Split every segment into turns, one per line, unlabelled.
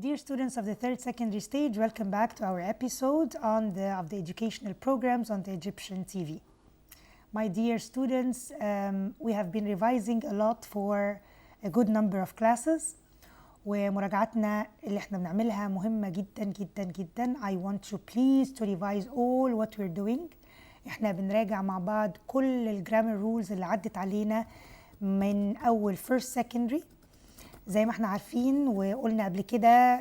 Dear students of the third secondary stage, welcome back to our episode of the educational programs on the Egyptian TV. My dear students, we have been revising a lot for a good number of classes. ومراجعتنا اللي احنا بنعملها مهمة جدا جدا جدا. I want you please to revise all what we're doing. احنا بنراجع مع بعض كل الجرامر رولز اللي عدت علينا من أول first secondary. زي ما احنا عارفين وقلنا قبل كده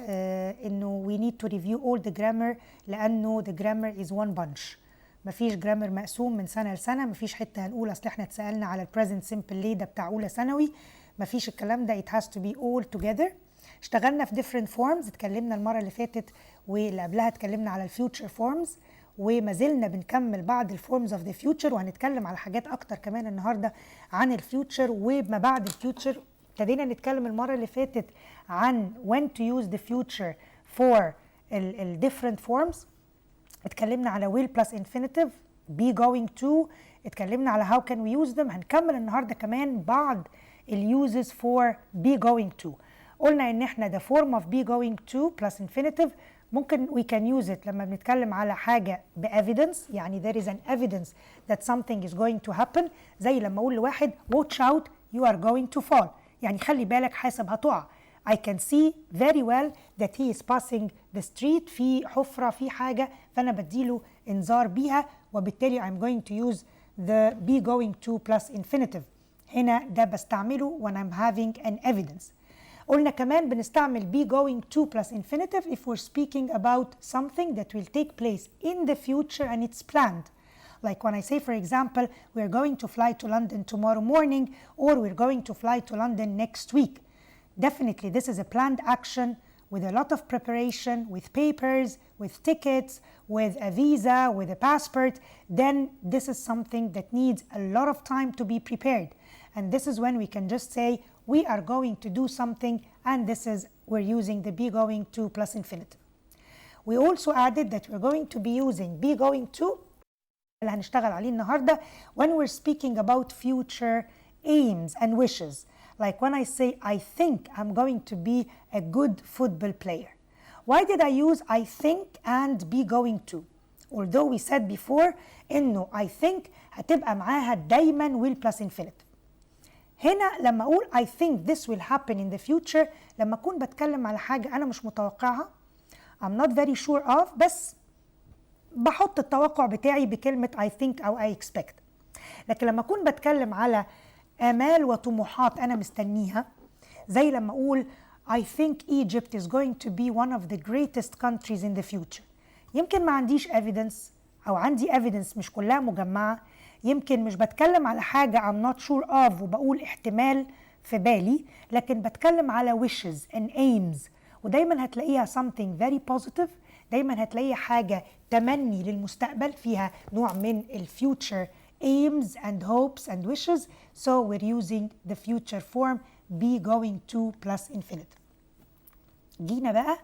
انه we need to review all the grammar لانه the grammar is one bunch. مفيش جرامر مقسوم من سنه لسنه، مفيش حته هنقول اصل احنا اتسالنا على البريزنت سمبل ليه ده بتاع اولى ثانوي، مفيش الكلام ده. it has to be all together. اشتغلنا في different forms، اتكلمنا المره اللي فاتت واللي قبلها اتكلمنا على الفيوتشر فورمز، وما زلنا بنكمل بعض الفورمز اوف ذا فيوتشر، وهنتكلم على حاجات اكتر كمان النهارده عن الفيوتشر وما بعد الفيوتشر. ابتدينا نتكلم المرة اللي فاتت عن when to use the future for ال different forms. اتكلمنا على will plus infinitive, be going to، اتكلمنا على how can we use them. هنكمل النهاردة كمان بعض ال uses for be going to. قلنا ان احنا the form of be going to plus infinitive ممكن we can use it لما بنتكلم على حاجة ب evidence، يعني there is an evidence that something is going to happen. زي لما اقول لواحد watch out you are going to fall، يعني خلي بالك حاسب هتقع. I can see very well that he is passing the street، في حفرة في حاجة فأنا بديله إنذار بيها، وبالتالي I'm going to use the be going to plus infinitive. هنا ده بستعمله when I'm having an evidence. قلنا كمان بنستعمل be going to plus infinitive if we're speaking about something that will take place in the future and it's planned. Like when I say, for example, we're going to fly to London tomorrow morning, or we're going to fly to London next week. Definitely, this is a planned action with a lot of preparation, with papers, with tickets, with a visa, with a passport. Then this is something that needs a lot of time to be prepared. And this is when we can just say, we are going to do something, and this is, we're using the be going to plus infinitive. We also added that we're going to be using be going to اللي هنشتغل عليه النهارده when we're speaking about future aims and wishes. Like when I say I think I'm going to be a good football player. Why did I use I think and be going to? Although we said before انه I think هتبقى معاها دايما will plus infinitive. هنا لما اقول I think this will happen in the future، لما اكون بتكلم على حاجة انا مش متوقعها I'm not very sure of، بس بحط التوقع بتاعي بكلمة I think أو I expect. لكن لما أكون بتكلم على آمال وطموحات أنا مستنيها، زي لما أقول I think Egypt is going to be one of the greatest countries in the future. يمكن ما عنديش evidence أو عندي evidence مش كلها مجمعة، يمكن مش بتكلم على حاجة I'm not sure of وبقول احتمال في بالي، لكن بتكلم على wishes and aims، ودايما هتلاقيها something very positive، دايما هتلاقي حاجة تمني للمستقبل فيها نوع من future aims and hopes and wishes. So we're using the future form be going to plus infinitive. جينا بقى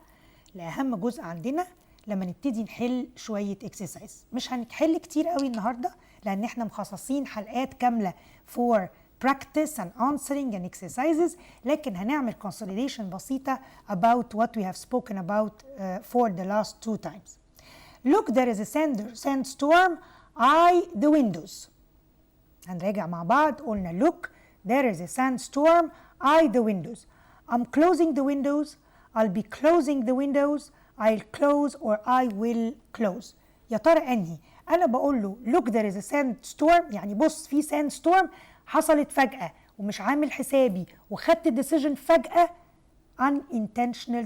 لأهم جزء عندنا لما نبتدي نحل شوية exercise. مش هنحل كتير قوي النهاردة لأن احنا مخصصين حلقات كاملة for practice and answering and exercises، لكن هنعمل consolidation بسيطة about what we have spoken about for the last 2 times. Look, there is a sandstorm, eye the windows. هنراجع مع بعض. قلنا look, there is a sandstorm, eye the windows. I'm closing the windows, I'll be closing the windows, I'll close or I will close. يا ترى أنهي؟ أنا بقول له look there is a sandstorm، يعني بص في sandstorm حصلت فجأة ومش عامل حسابي وخدت decision فجأة. unintentional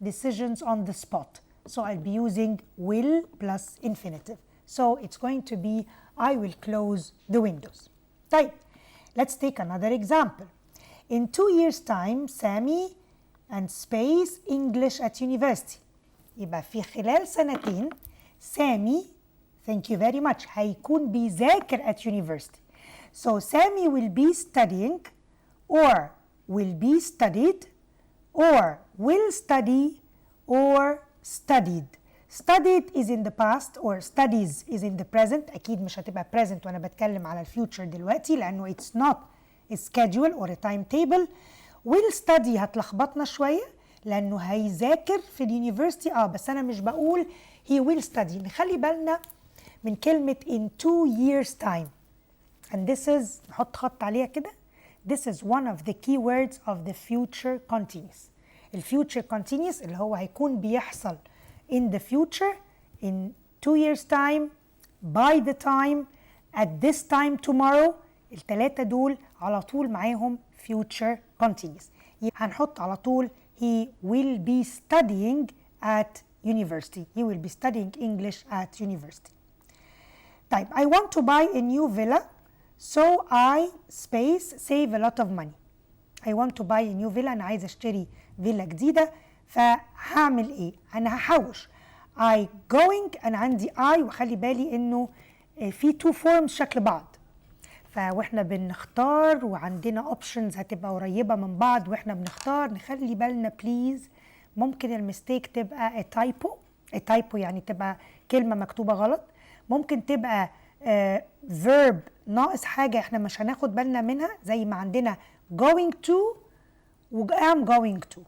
decisions on the spot. So I'll be using will plus infinitive. So it's going to be I will close the windows. طيب, let's take another example. In 2 years time, Sammy and space English at university. يبقى في خلال سنتين سامي thank you very much هيكون بيذاكر at university. So Sammy will be studying or will be studied or will study or studied. Studied is in the past or studies is in the present. أكيد مش هتبقى present وأنا بتكلم على الفيوتشر دلوقتي لأنه it's not a schedule or a timetable. will study هتلخبطنا شوية لانه هيذاكر في اليونيفرسيتي. بس انا مش بقول he will study. نخلي بالنا من كلمة in 2 years time. and this is نحط خط عليها كده. this is one of the key words of the future continuous. الفيوتشر continuous اللي هو هيكون بيحصل in the future, in 2 years time, by the time, at this time tomorrow. التلاتة دول على طول معاهم future continuous. هنحط على طول he will be studying at university. He will be studying English at university. طيب I want to buy a new villa so I space save a lot of money. I want to buy a new villa. أنا عايز أشتري فيلا جديدة، فهعمل إيه؟ أنا هحوش. I going، أنا عندي I، وخلي بالي إنه في two forms شكل بعض، فاحنا بنختار وعندنا اوبشنز هتبقى قريبه من بعض واحنا بنختار. نخلي بالنا بليز، ممكن المستيك تبقى تايبو يعني تبقى كلمه مكتوبه غلط، ممكن تبقى verb ناقص حاجه احنا مش هناخد بالنا منها، زي ما عندنا going to و am going to.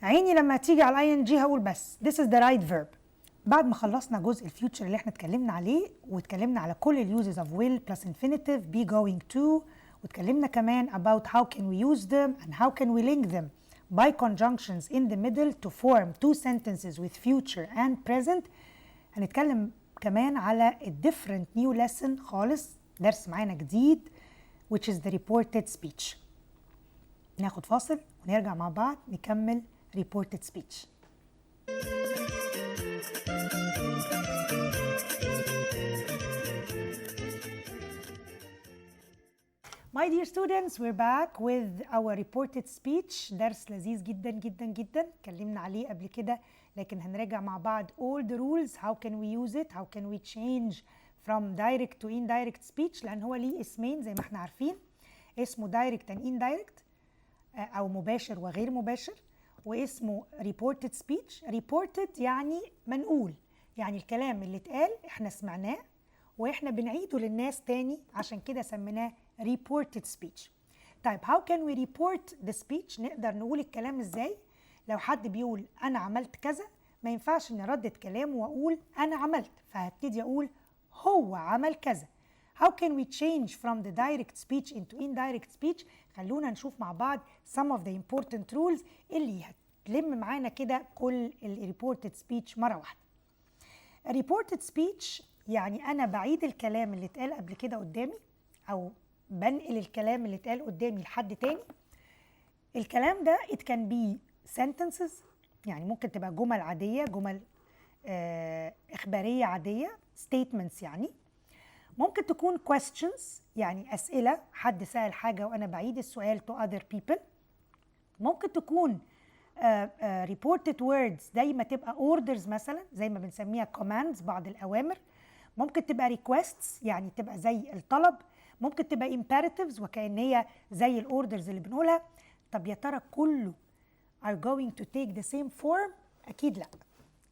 عيني لما تيجي على الاي ان جي هقول بس this is the right verb. بعد ما خلصنا جزء الفيوتشر اللي احنا اتكلمنا عليه، واتكلمنا على كل اليوزز of will plus infinitive be going to، واتكلمنا كمان about how can we use them and how can we link them by conjunctions in the middle to form two sentences with future and present. هنتكلم كمان على a different new lesson خالص، درس معانا جديد which is the reported speech. ناخد فاصل ونرجع مع بعض نكمل reported speech. My dear students, we're back with our reported speech. درس لذيذ جدا جدا جدا اتكلمنا عليه قبل كده، لكن هنراجع مع بعض all the rules. How can we use it? How can we change from direct to indirect speech؟ لأن هو ليه اسمين زي ما احنا عارفين، اسمه direct and indirect أو مباشر وغير مباشر، واسمه reported speech. reported يعني منقول، يعني الكلام اللي اتقال احنا سمعناه واحنا بنعيده للناس تاني، عشان كده سميناه reported speech. طيب how can we report the speech؟ نقدر نقول الكلام ازاي؟ لو حد بيقول انا عملت كذا، ما ينفعش اني اردد كلامه واقول انا عملت، فهبتدي اقول هو عمل كذا. How can we change from the direct speech into indirect speech؟ خلونا نشوف مع بعض some of the important rules اللي هتلم معانا كده كل ال reported speech مرة واحدة. reported speech يعني أنا بعيد الكلام اللي اتقال قبل كده قدامي، أو بنقل الكلام اللي اتقال قدامي لحد تاني. الكلام ده it can be sentences، يعني ممكن تبقى جمل عادية، جمل إخبارية عادية statements يعني. ممكن تكون questions، يعني أسئلة، حد سأل حاجة وأنا بعيد السؤال to other people. ممكن تكون reported words زي ما تبقى orders مثلا، زي ما بنسميها commands بعض الأوامر. ممكن تبقى requests يعني تبقى زي الطلب. ممكن تبقى imperatives وكأن هي زي الأوردرز اللي بنقولها. طب يا ترى كله are going to take the same form؟ أكيد لأ.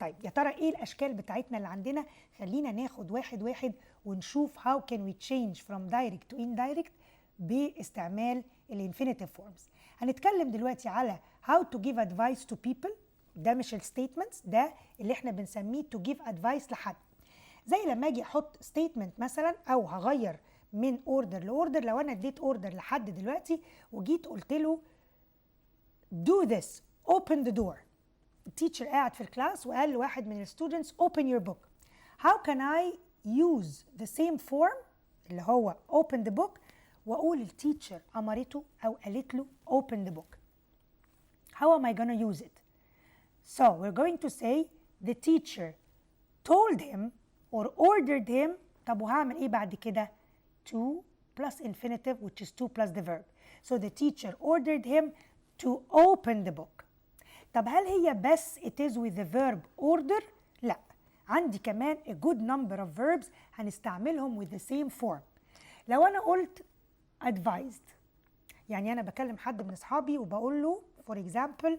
طيب يا ترى إيه الأشكال بتاعتنا اللي عندنا؟ خلينا ناخد واحد واحد ونشوف how can we change from direct to indirect باستعمال الانفينيتيف فورمز. هنتكلم دلوقتي على how to give advice to people. ده مش الستيتمنتس، ده اللي احنا بنسميه to give advice لحد. زي لما اجي احط statement مثلا، او هغير من اوردر لاوردر. لو انا اديت اوردر لحد دلوقتي وجيت قلت له do this open the door، التيتشر قاعد في الكلاس وقال لواحد من الستودنتس open your book. how can I use the same form اللي هو open the book واقول التيتشر امرته او قالت له open the book؟ how am I gonna use it؟ so we're going to say the teacher told him or ordered him. طب وهعمل ايه بعد كده؟ to plus infinitive which is to plus the verb. so the teacher ordered him to open the book. طب هل هي بس it is with the verb order؟ لا، عندي كمان a good number of verbs هنستعملهم with the same form. لو أنا قلت advised، يعني أنا بكلم حد من أصحابي وبقول له for example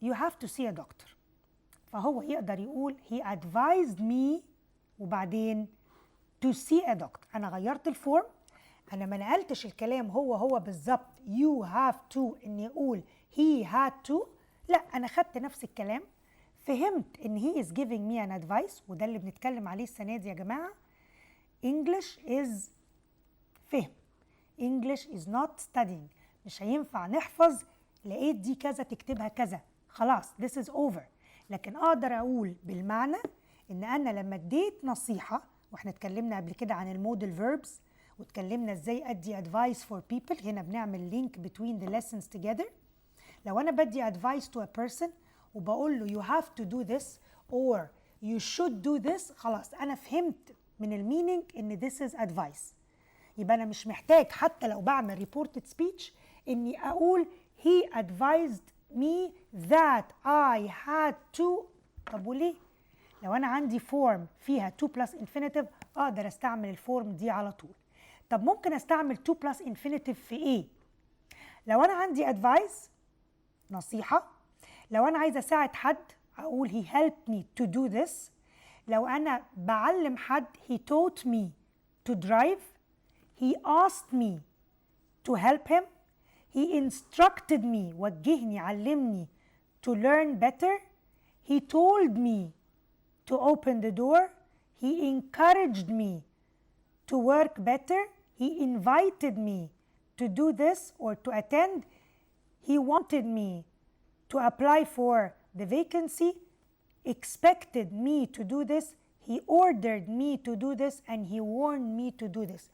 you have to see a doctor، فهو يقدر يقول he advised me وبعدين to see a doctor. أنا غيرت الفورم، أنا ما نقلتش الكلام هو بالظبط you have to إني أقول he had to، لا، أنا خدت نفس الكلام، فهمت إن he is giving me an advice، وده اللي بنتكلم عليه السنة دي يا جماعة. English is فهم. English is not studying. مش هينفع نحفظ لقيت دي كذا تكتبها كذا، خلاص this is over. لكن أقدر أقول بالمعنى إن أنا لما اديت نصيحة، واحنا اتكلمنا قبل كده عن المودل فيربس، واتكلمنا ازاي ادي advice for people، هنا بنعمل link between the lessons together. لو أنا بدي advice to a person وبقول له you have to do this or you should do this، خلاص أنا فهمت من المينينج إن this is advice. يبقى أنا مش محتاج حتى لو بعمل reported speech إني أقول he advised me that I had to. طب وليه؟ لو أنا عندي فورم فيها to plus infinitive أقدر أستعمل الفورم دي على طول. طب ممكن أستعمل to plus infinitive في إيه؟ لو أنا عندي advice نصيحة، لو أنا عايزة أساعد حد أقول he helped me to do this. لو أنا بعلم حد he taught me to drive. He asked me to help him. He instructed me وجهني علمني to learn better. He told me to open the door. He encouraged me to work better. He invited me to do this or to attend. He wanted me to apply for the vacancy, expected me to do this. He ordered me to do this and he warned me to do this.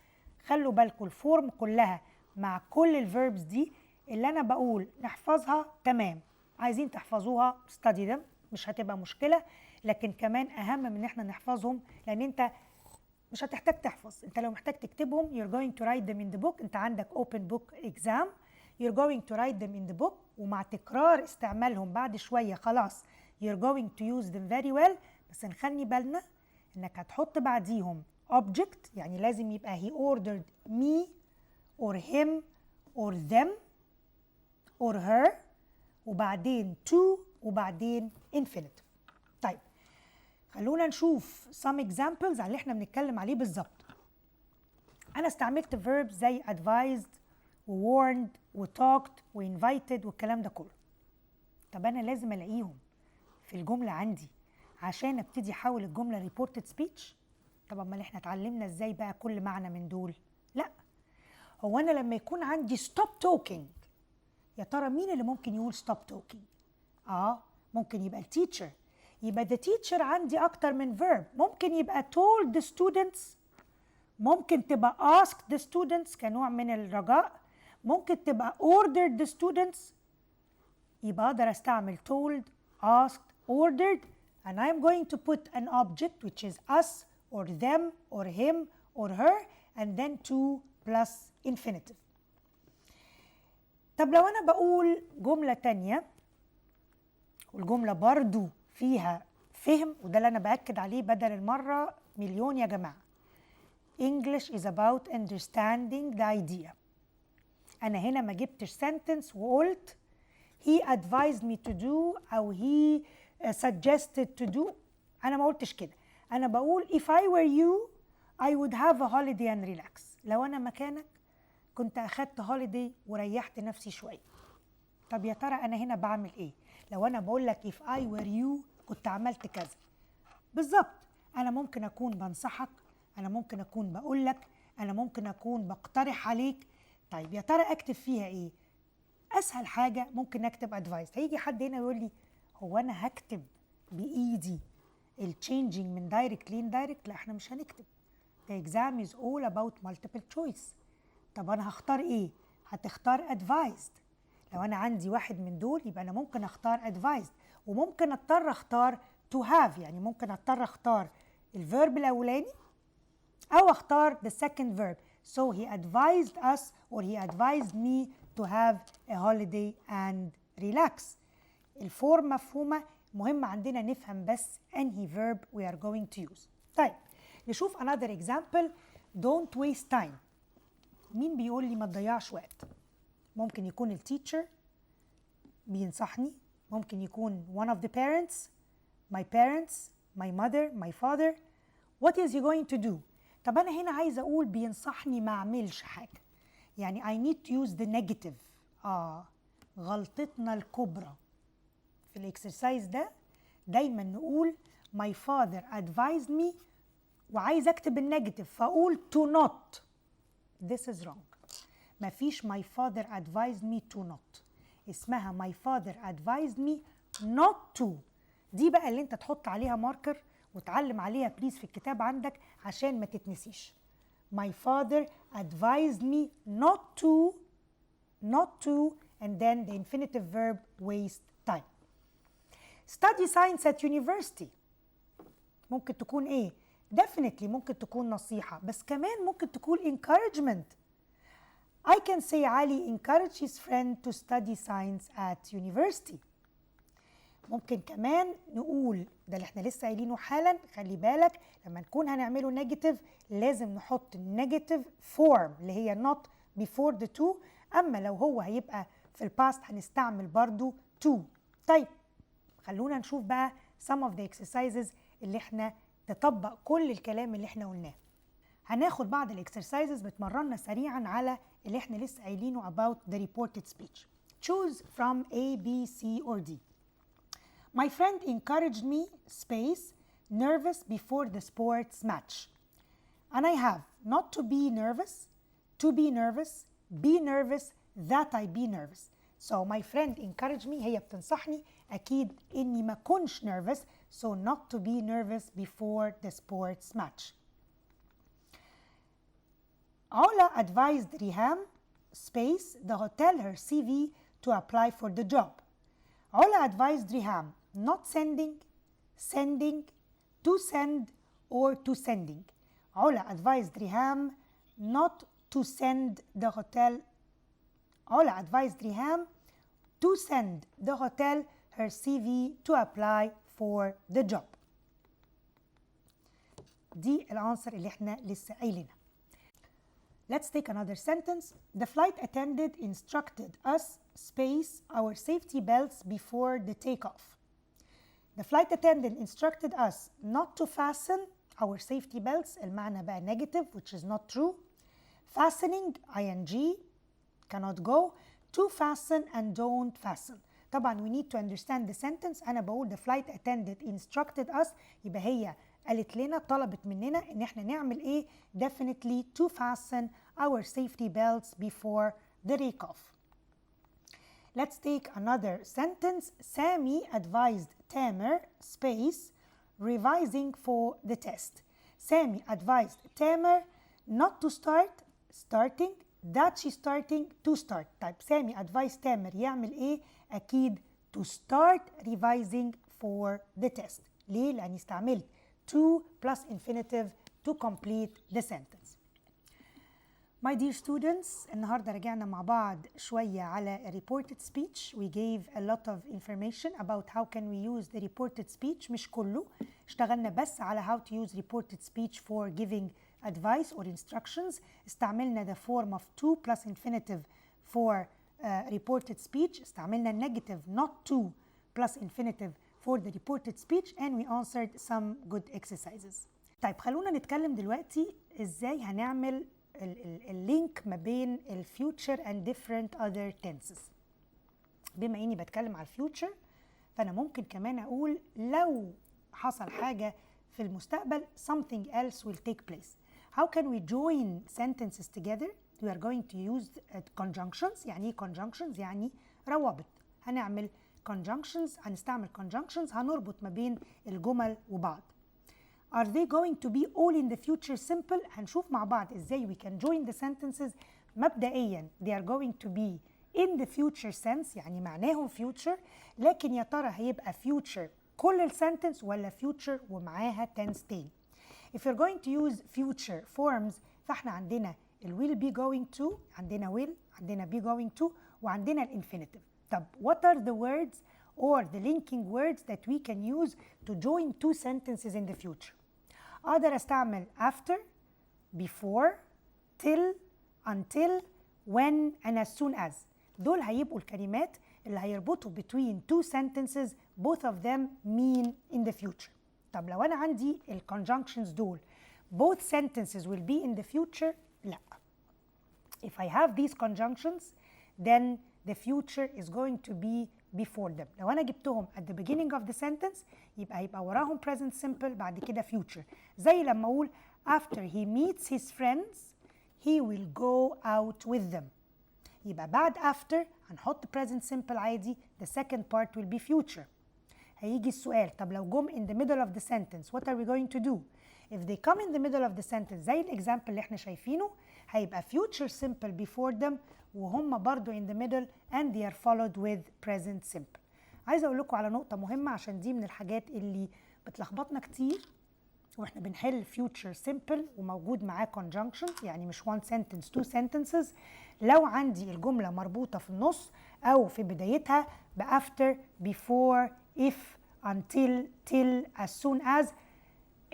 خلوا بالكم الفورم كلها مع كل الفيربس دي اللي أنا بقول نحفظها تمام. عايزين تحفظوها study them، مش هتبقى مشكلة، لكن كمان أهم من إن احنا نحفظهم، لأن أنت مش هتحتاج تحفظ. أنت لو محتاج تكتبهم you're going to write them in the book. أنت عندك open book exam، you're going to write them in the book، ومع تكرار استعمالهم بعد شوية خلاص you're going to use them very well. بس نخلي بالنا إنك هتحط بعديهم object، يعني لازم يبقى he ordered me or him or them or her، وبعدين to، وبعدين infinitive. طيب خلونا نشوف some examples على اللي احنا بنتكلم عليه بالظبط. أنا استعملت verbs زي advised و warned و talked و invited والكلام ده كله. طب أنا لازم ألاقيهم في الجملة عندي عشان أبتدي أحول الجملة reported speech. طب أمال احنا اتعلمنا ازاي بقى كل معنى من دول؟ لا، هو أنا لما يكون عندي stop talking، يا ترى مين اللي ممكن يقول stop talking؟ ممكن يبقى التيتشر. يبقى the teacher عندي أكتر من verb. ممكن يبقى told the students، ممكن تبقى asked the students كنوع من الرجاء، ممكن تبقى ordered the students. يبقى أقدر أستعمل told, asked, ordered and I'm going to put an object which is us or them or him or her and then to plus infinitive. طب لو أنا بقول جملة تانية والجملة برضو فيها فهم، وده اللي أنا بأكد عليه بدل المرة مليون يا جماعة. English is about understanding the idea. أنا هنا ما جبتش sentence وقلت he advised me to do أو he suggested to do. أنا ما قلتش كده. أنا بقول if I were you I would have a holiday and relax. لو أنا مكانك كنت أخدت holiday وريحت نفسي شوية. طب يا ترى أنا هنا بعمل إيه؟ لو أنا بقول لك if I were you كنت عملت كذا. بالظبط، أنا ممكن أكون بنصحك، أنا ممكن أكون بقول لك، أنا ممكن أكون بقترح عليك. طيب يا ترى أكتب فيها إيه؟ أسهل حاجة ممكن أكتب advice. هيجي حد هنا يقول لي هو أنا هكتب بإيدي الchanging من direct لindirect؟ لا، احنا مش هنكتب. The exam is all about multiple choice. طب أنا هختار إيه؟ هتختار advised. لو أنا عندي واحد من دول يبقى أنا ممكن أختار advised، وممكن أضطر أختار to have، يعني ممكن أضطر أختار الverb الأولاني أو أختار the second verb. So he advised us or he advised me to have a holiday and relax. الفورم مفهومة، مهم عندنا نفهم بس أنهي verb we are going to use. طيب نشوف another example. Don't waste time. مين بيقول لي ما تضيعش وقت؟ ممكن يكون التيتشر بينصحني، ممكن يكون one of the parents, my mother, my father. What is he going to do؟ طب أنا هنا عايزة أقول بينصحني ما أعملش حاجة، يعني I need to use the negative. غلطتنا الكبرى الاكسرسايز ده دايما نقول my father advised me وعايز اكتب النيجاتيف فاقول to not. This is wrong. مفيش my father advised me to not. اسمها my father advised me not to. دي بقى اللي انت تحط عليها ماركر وتعلم عليها بليز في الكتاب عندك عشان ما تتنسيش. My father advised me not to and then the infinitive verb waste time. Study science at university ممكن تكون ايه؟ definitely ممكن تكون نصيحة بس كمان ممكن تكون encouragement. I can say Ali encouraged his friend to study science at university. ممكن كمان نقول ده اللي احنا لسه قايلينه حالا، خلي بالك لما نكون هنعمله نيجاتيف لازم نحط نيجاتيف فورم اللي هي not before the to، اما لو هو هيبقى في الباست هنستعمل برضو to. طيب خلونا نشوف بقى some of the exercises اللي احنا تطبق كل الكلام اللي احنا قلناه. هناخد بعض الاكسرسايزز بتمرنا سريعا على اللي احنا لسه قايلينه about the reported speech. Choose from A, B, C or D. My friend encouraged me space nervous before the sports match. And I have not to be nervous, be nervous, that I be nervous. So my friend encouraged me هي بتنصحني أكيد إني ما كنش nervous, so not to be nervous before the sports match. Ola advised Riham space the hotel her CV to apply for the job. Ola advised Riham not sending, to send or to sending. Ola advised Riham not to send the hotel. Ola advised Riham to send the hotel her CV to apply for the job. دي الانسر اللي احنا لسه قايلينها. Let's take another sentence. The flight attendant instructed us space our safety belts before the takeoff. The flight attendant instructed us not to fasten our safety belts. المعنى بقى negative which is not true. Fastening ing cannot go. To fasten and don't fasten. طبعا we need to understand the sentence. أنا بقول the flight attendant instructed us يبقى هي قالت لنا طلبت مننا ان احنا نعمل ايه؟ definitely to fasten our safety belts before the takeoff. Let's take another sentence. Sami advised Tamer space revising for the test. Sami advised Tamer not to starting that she's starting to start. طيب سامي advised Tamer يعمل ايه؟ اكيد to start revising for the test. ليه؟ لاني استعملت to plus infinitive to complete the sentence. My dear students, النهاردة رجعنا مع بعض شوية على reported speech. We gave a lot of information about how can we use the reported speech. مش كله، اشتغلنا بس على how to use reported speech for giving advice or instructions. استعملنا the form of to plus infinitive for reported speech. استعملنا negative not to plus infinitive for the reported speech and we answered some good exercises. طيب خلونا نتكلم دلوقتي ازاي هنعمل اللينك ما بين الفيوتشر and different other tenses. بما اني بتكلم على الفيوتشر فانا ممكن كمان اقول لو حصل حاجة في المستقبل something else will take place. How can we join sentences together? We are going to use conjunctions. يعني ايه conjunctions؟ يعني روابط. هنعمل conjunctions، هنستعمل conjunctions، هنربط ما بين الجمل وبعض. Are they going to be all in the future simple؟ هنشوف مع بعض ازاي we can join the sentences. مبدئيا they are going to be in the future sense يعني معناهم future، لكن يا ترى هيبقى future كل السنتنس ولا future ومعاها tense تاني. If you're going to use future forms فاحنا عندنا ال will be going to، عندنا will، عندنا be going to، وعندنا الانفينيتيف. طب what are the words or the linking words that we can use to join two sentences in the future؟ أقدر أستعمل after، before، till، until، when and as soon as. دول هيبقوا الكلمات اللي هيربطوا between two sentences both of them mean in the future. طب لو أنا عندي ال conjunctions دول both sentences will be in the future، لا. If I have these conjunctions then the future is going to be before them. لو أنا جبتهم at the beginning of the sentence يبقى وراهم present simple بعد كده future. زي لما أقول after he meets his friends he will go out with them. يبقى بعد after هنحط present simple عادي. The second part will be future. هيجي السؤال طب لو جم in the middle of the sentence what are we going to do؟ If they come in the middle of the sentence زي الإكزامبل اللي احنا شايفينه هيبقى future simple before them وهم برضو in the middle and they are followed with present simple. عايزة أقول لكم على نقطة مهمة عشان دي من الحاجات اللي بتلخبطنا كتير واحنا بنحل future simple وموجود معاه conjunction يعني مش one sentence two sentences. لو عندي الجملة مربوطة في النص أو في بدايتها ب after before if until till as soon as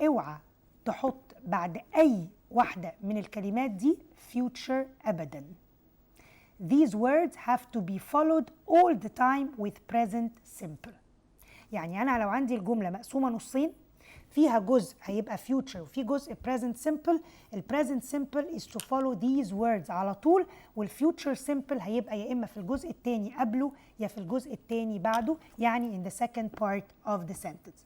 اوعى تحط بعد أي واحدة من الكلمات دي future أبداً. These words have to be followed all the time with present simple. يعني أنا لو عندي الجملة مقسومة نصين فيها جزء هيبقى future وفي جزء present simple. present simple is to follow these words على طول والfuture simple هيبقى يا إما في الجزء التاني قبله يا في الجزء التاني بعده يعني in the second part of the sentence.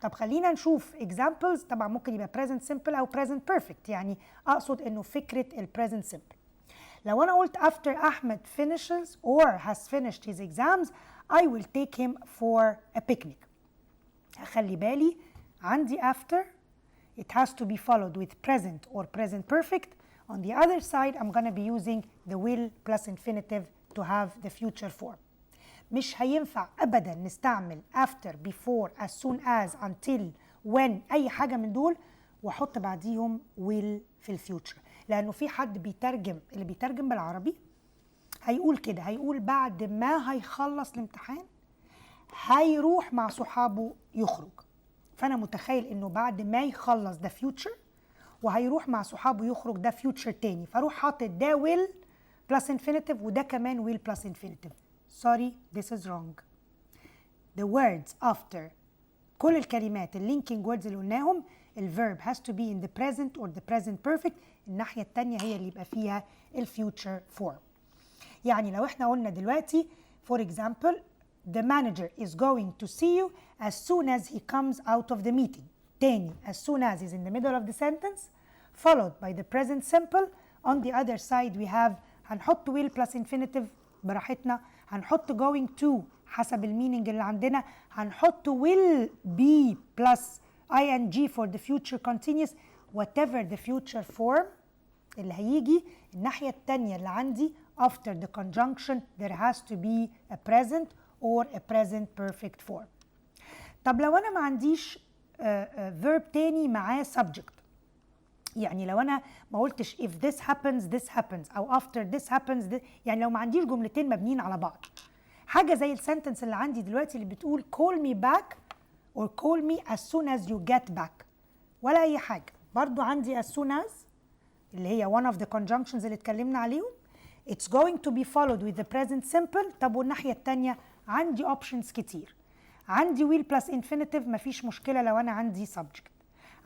طب خلينا نشوف examples. طبعا ممكن يبقى present simple أو present perfect يعني أقصد إنه فكرة present simple. لو أنا قلت after أحمد finishes or has finished his exams I will take him for a picnic. أخلي بالي عندي after it has to be followed with present or present perfect. On the other side I'm gonna be using the will plus infinitive to have the future form. مش هينفع أبدا نستعمل after before as soon as until when أي حاجة من دول وأحط بعديهم will في الفيوتشر لأنه في حد بيترجم اللي بيترجم بالعربي هيقول كده هيقول بعد ما هيخلص الامتحان هيروح مع صحابه يخرج. فأنا متخيل إنه بعد ما يخلص ده future وهيروح مع صحابه يخرج ده future تاني فأروح حاطط ده will plus infinitive وده كمان will plus infinitive. Sorry, this is wrong. The words after كل الكلمات linking words اللي قلناهم الverb has to be in the present or the present perfect. الناحية التانية هي اللي يبقى فيها future form. يعني لو احنا قلنا دلوقتي for example the manager is going to see you as soon as he comes out of the meeting. تاني as soon as is in the middle of the sentence followed by the present simple. On the other side we have هنحط will plus infinitive براحتنا هنحط going to حسب المينينج اللي عندنا هنحط will be plus ing for the future continuous whatever the future form اللي هيجي. الناحية التانية اللي عندي after the conjunction there has to be a present or a present perfect form. طب لو أنا ما عنديش verb تاني معاه subject يعني لو أنا ما قلتش if this happens أو after this happens يعني لو ما عنديش جملتين مبنيين على بعض حاجة زي السنتنس اللي عندي دلوقتي اللي بتقول call me back or call me as soon as you get back ولا أي حاجة برضو عندي as soon as اللي هي one of the conjunctions اللي اتكلمنا عليهم it's going to be followed with the present simple. طب والناحية التانية عندي options كتير عندي will plus infinitive مفيش مشكلة لو أنا عندي subject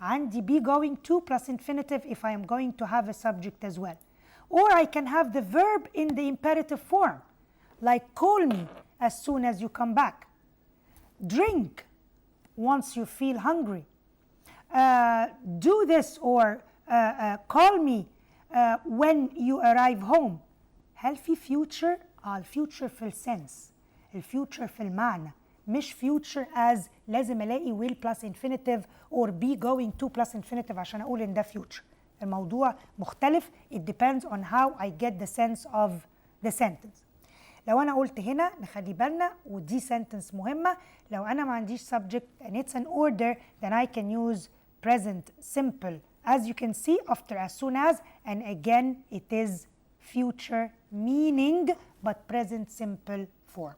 عندي be going to plus infinitive if I am going to have a subject as well or I can have the verb in the imperative form like call me as soon as you come back drink once you feel hungry do this or call me when you arrive home. هل في future؟ الفيوتشر في السنس الفيوتشر في المعنى مش future as لازم الاقي will plus infinitive or be going to plus infinitive عشان اقول ان ده future. الموضوع مختلف. It depends on how I get the sense of the sentence. لو انا قلت هنا نخلي بالنا ودي sentence مهمة لو انا ما عنديش subject and it's an order then I can use present simple as you can see after as soon as and again it is future meaning but present simple form.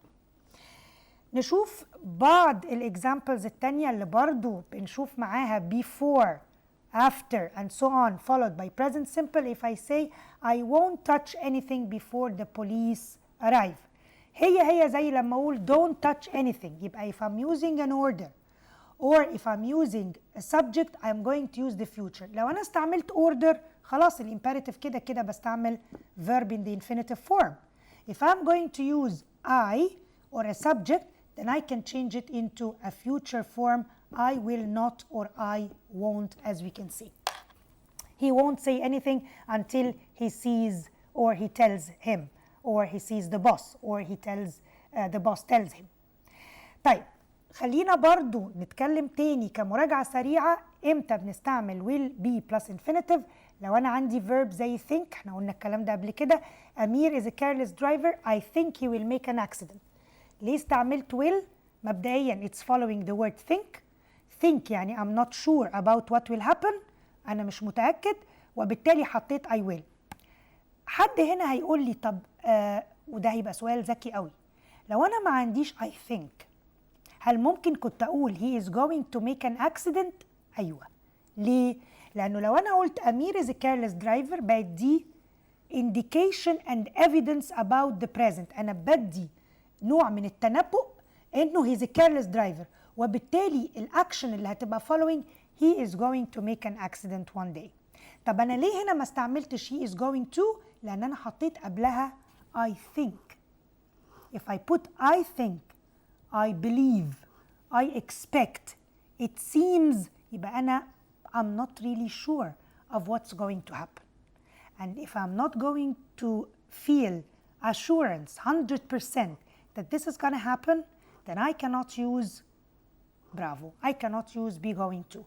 نشوف بعض الexamples التانية اللي برضو بنشوف معاها before after and so on followed by present simple. If I say I won't touch anything before the police arrive هي زي لما اقول don't touch anything يبقى if I'm using an order or if I'm using a subject I'm going to use the future. لو أنا استعملت order خلاص الimperative كده بستعمل verb in the infinitive form. If I'm going to use I or a subject, then I can change it into a future form, I will not or I won't, as we can see. He won't say anything until he sees or he tells him, or he sees the boss, or he tells the boss tells him. طيب خلينا برضو نتكلم تاني كمراجعة سريعة امتى بنستعمل will be plus infinitive. لو أنا عندي verb زي think، احنا قلنا الكلام ده قبل كده. أمير is a careless driver, I think he will make an accident. ليه استعملت will؟ مبدئيا it's following the word think. think يعني I'm not sure about what will happen، أنا مش متأكد، وبالتالي حطيت I will. حد هنا هيقول لي طب وده هيبقى سؤال ذكي قوي، لو أنا ما عنديش I think هل ممكن كنت أقول he is going to make an accident؟ أيوة. ليه؟ لأنه لو أنا قلت أمير is a careless driver بقت دي indication and evidence about the present، أنا بدي نوع من التنبؤ إنه he is a careless driver، وبالتالي الأكشن اللي هتبقى following he is going to make an accident one day. طب أنا ليه هنا ما استعملتش he is going to؟ لأن أنا حطيت قبلها I think. If I put I think, I believe, I expect, it seems، يبقى أنا I'm not really sure of what's going to happen. And if I'm not going to feel assurance 100% that this is going to happen, then I cannot use bravo. I cannot use be going to.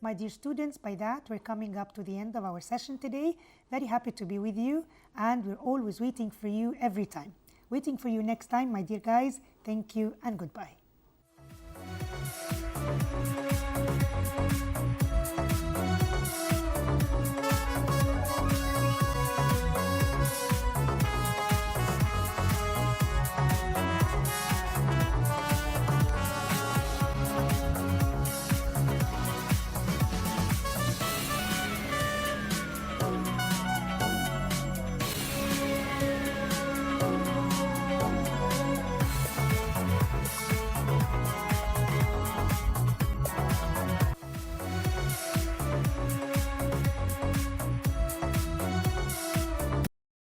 My dear students, by that we're coming up to the end of our session today. Very happy to be with you, and we're always waiting for you every time. Waiting for you next time, my dear guys. Thank you and goodbye.